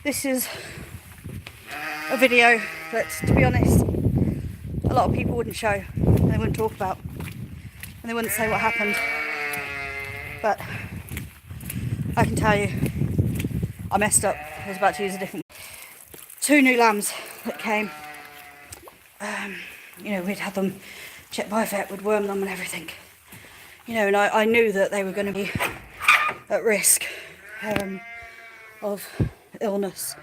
This is a video that, to be honest, a lot of people wouldn't show, and they wouldn't talk about, and they wouldn't say what happened. But I can tell you, I messed up. I was about to use a different. 2 new lambs that came. You know, we'd had them checked by a vet, would worm them and everything. You know, and I knew that they were going to be at risk of illness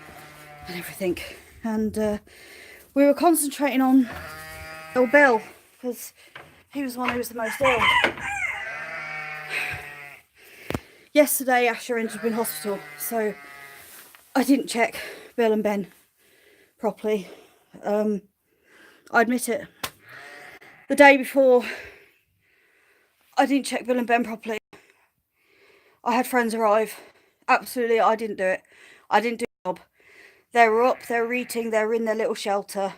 and everything. And we were concentrating on little Bill, because he was the one who was the most ill. Yesterday, Asher ended up in hospital, so I didn't check Bill and Ben properly. I admit it. The day before, I didn't check Bill and Ben properly. I had friends arrive. Absolutely, I didn't do it. I didn't do the job. They were up, they were eating, they were in their little shelter.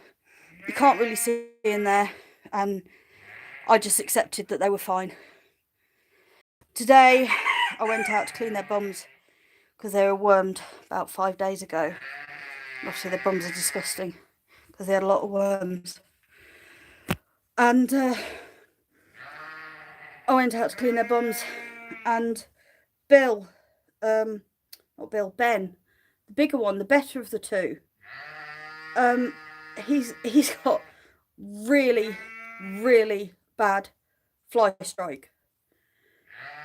You can't really see in there, and I just accepted that they were fine. Today, I went out to clean their bums because they were wormed about 5 days ago. Obviously, their bums are disgusting because they had a lot of worms. And I went out to clean their bums, and Ben, the bigger one, the better of the two, he's got really, really bad fly strike.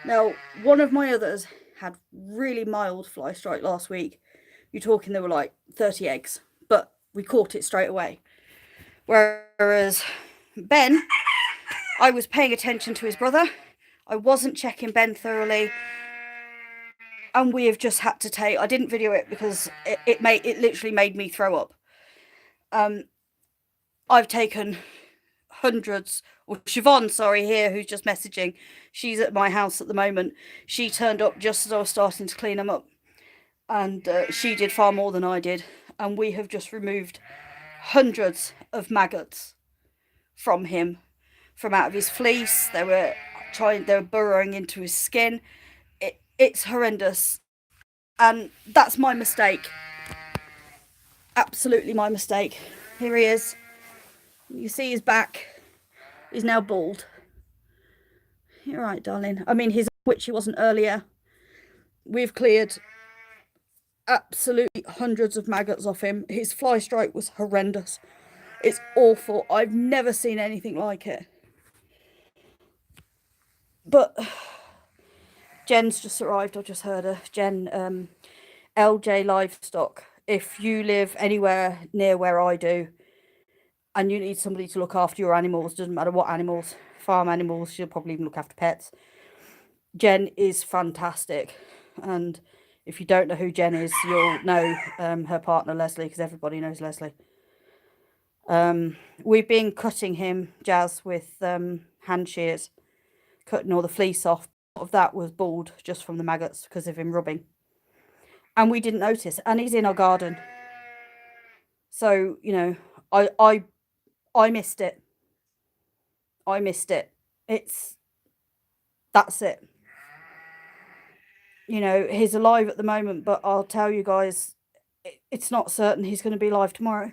Now, one of my others had really mild fly strike last week. You're talking there were like 30 eggs, but we caught it straight away. Whereas Ben, I was paying attention to his brother. I wasn't checking Ben thoroughly. And we have just had to take, I didn't video it because it literally made me throw up. I've taken hundreds, or Siobhan, sorry, here, who's just messaging. She's at my house at the moment. She turned up just as I was starting to clean them up. And she did far more than I did. And we have just removed hundreds of maggots from him, from out of his fleece. They were burrowing into his skin. It's horrendous. And that's my mistake. Absolutely my mistake. Here he is. You see his back. He's now bald. You're right, darling. I mean, which he wasn't earlier. We've cleared absolutely hundreds of maggots off him. His fly strike was horrendous. It's awful. I've never seen anything like it. But Jen's just arrived. I just heard her. Jen, LJ Livestock. If you live anywhere near where I do, and you need somebody to look after your animals, doesn't matter what animals, farm animals, she'll probably even look after pets. Jen is fantastic. And if you don't know who Jen is, you'll know her partner Leslie, because everybody knows Leslie. We've been cutting him, Jazz, with hand shears, cutting all the fleece off. A lot of that was bald just from the maggots because of him rubbing. And we didn't notice. And he's in our garden. So, you know, I missed it. I missed it. That's it. You know, he's alive at the moment, but I'll tell you guys, it's not certain he's going to be alive tomorrow.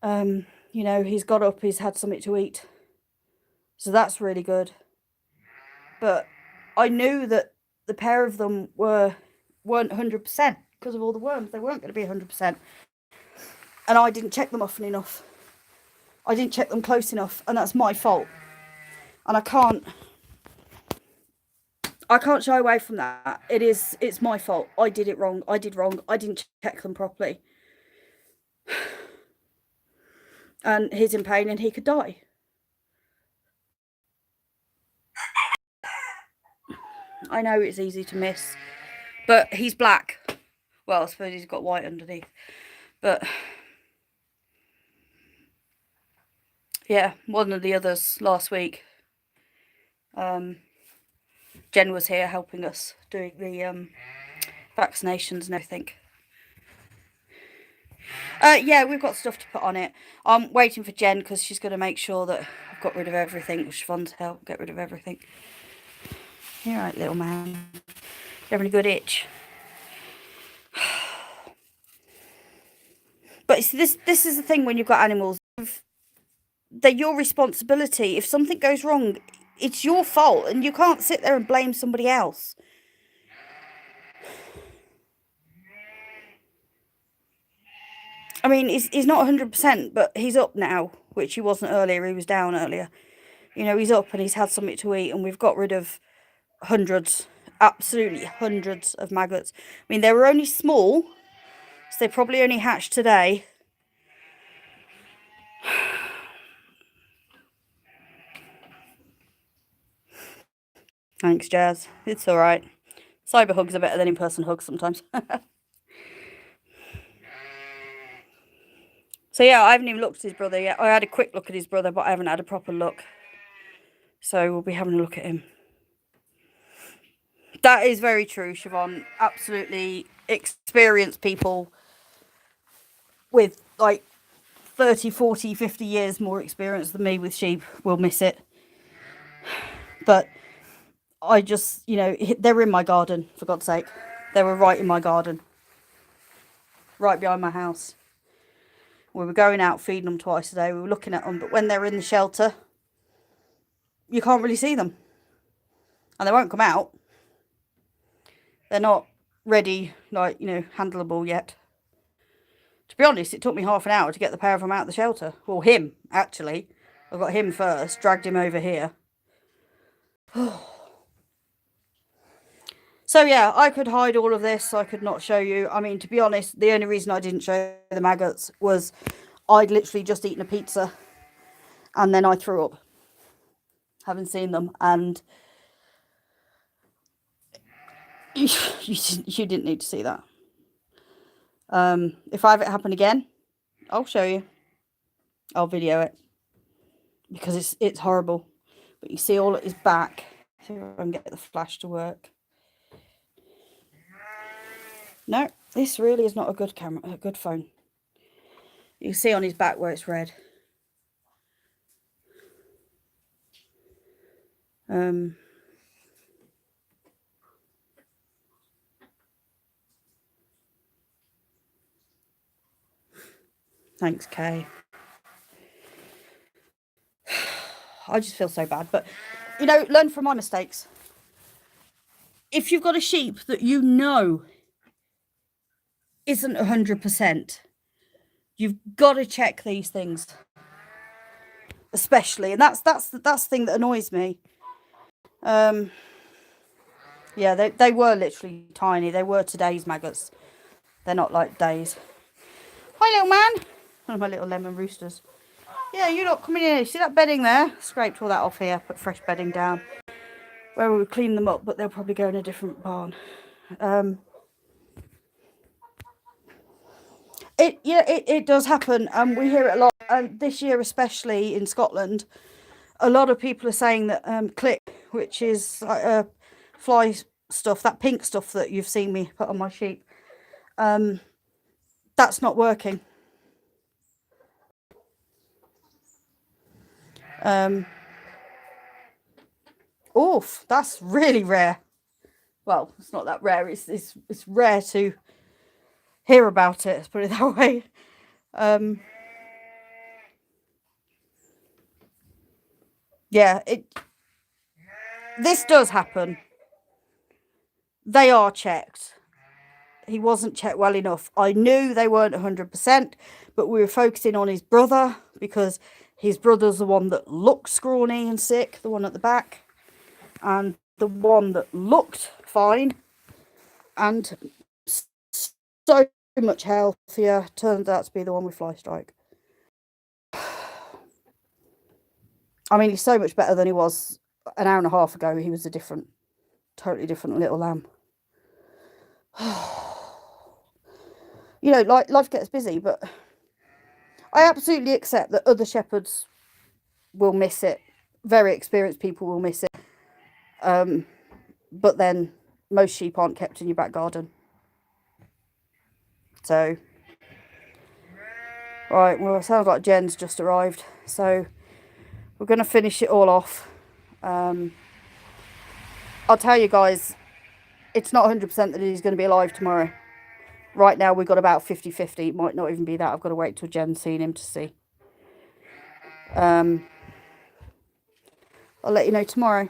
You know, he's got up, he's had something to eat. So that's really good. But I knew that the pair of them weren't 100% because of all the worms. They weren't going to be 100%. And I didn't check them often enough. I didn't check them close enough, and that's my fault. And I can't shy away from that. It's my fault. I did it wrong. I did wrong. I didn't check them properly. And he's in pain and he could die. I know it's easy to miss, but he's black. Well, I suppose he's got white underneath. But yeah, one of the others last week, Jen was here helping us doing the vaccinations and everything. Yeah, we've got stuff to put on it. I'm waiting for Jen because she's going to make sure that I've got rid of everything. Siobhan's help get rid of everything. You're right, little man. They're having a good itch. But see, this is the thing when you've got animals. They're your responsibility. If something goes wrong, it's your fault, and you can't sit there and blame somebody else. I mean, he's not 100%, but he's up now, which he wasn't earlier. He was down earlier. You know, he's up and he's had something to eat, and we've got rid of hundreds, absolutely hundreds of maggots. I mean, they were only small, so they probably only hatched today. Thanks, Jazz. It's all right. Cyber hugs are better than in-person hugs sometimes. So yeah, I haven't even looked at his brother yet. I had a quick look at his brother, but I haven't had a proper look. So we'll be having a look at him. That is very true, Siobhan. Absolutely experienced people with like 30, 40, 50 years more experience than me with sheep will miss it. But I just, you know, they're in my garden, for God's sake. They were right in my garden. Right behind my house. We were going out feeding them twice a day. We were looking at them. But when they're in the shelter, you can't really see them. And they won't come out. They're not ready, like, you know, handleable yet. To be honest, it took me half an hour to get the pair of them out of the shelter. Well, him, actually. I got him first, dragged him over here. So yeah, I could hide all of this. I could not show you. I mean, to be honest, the only reason I didn't show the maggots was I'd literally just eaten a pizza and then I threw up, having seen them. And you didn't need to see that. If I have it happen again, I'll show you. I'll video it because it's horrible. But you see all at his back. See if I can get the flash to work. No, this really is not a good camera, a good phone. You can see on his back where it's red. Thanks, Kay. I just feel so bad, but you know, learn from my mistakes. If you've got a sheep that you know isn't 100%, you've got to check these things, especially, and that's the thing that annoys me. Yeah, they were literally tiny. They were today's maggots. They're not like days. Hi, little man. One of my little lemon roosters. Yeah, you're not coming in. See that bedding there? Scraped all that off here. Put fresh bedding down. Where we would clean them up, but they'll probably go in a different barn. It does happen. We hear it a lot. And this year, especially in Scotland, a lot of people are saying that Click, which is fly stuff, that pink stuff that you've seen me put on my sheep, that's not working. Oof, that's really rare. Well, it's not that rare. It's rare to hear about it. Let's put it that way. Yeah, this does happen. They are checked. He wasn't checked well enough. I knew they weren't 100%, but we were focusing on his brother because his brother's the one that looked scrawny and sick, the one at the back, and the one that looked fine and so much healthier turned out to be the one with fly strike. I mean, he's so much better than he was an hour and a half ago. He was a totally different little lamb. You know, life gets busy, but I absolutely accept that other shepherds will miss it. Very experienced people will miss it. But then most sheep aren't kept in your back garden. So, right, well, it sounds like Jen's just arrived. So, we're going to finish it all off. I'll tell you guys, it's not 100% that he's going to be alive tomorrow. Right now, we've got about 50-50. It might not even be that. I've got to wait till Jen's seen him to see. I'll let you know tomorrow.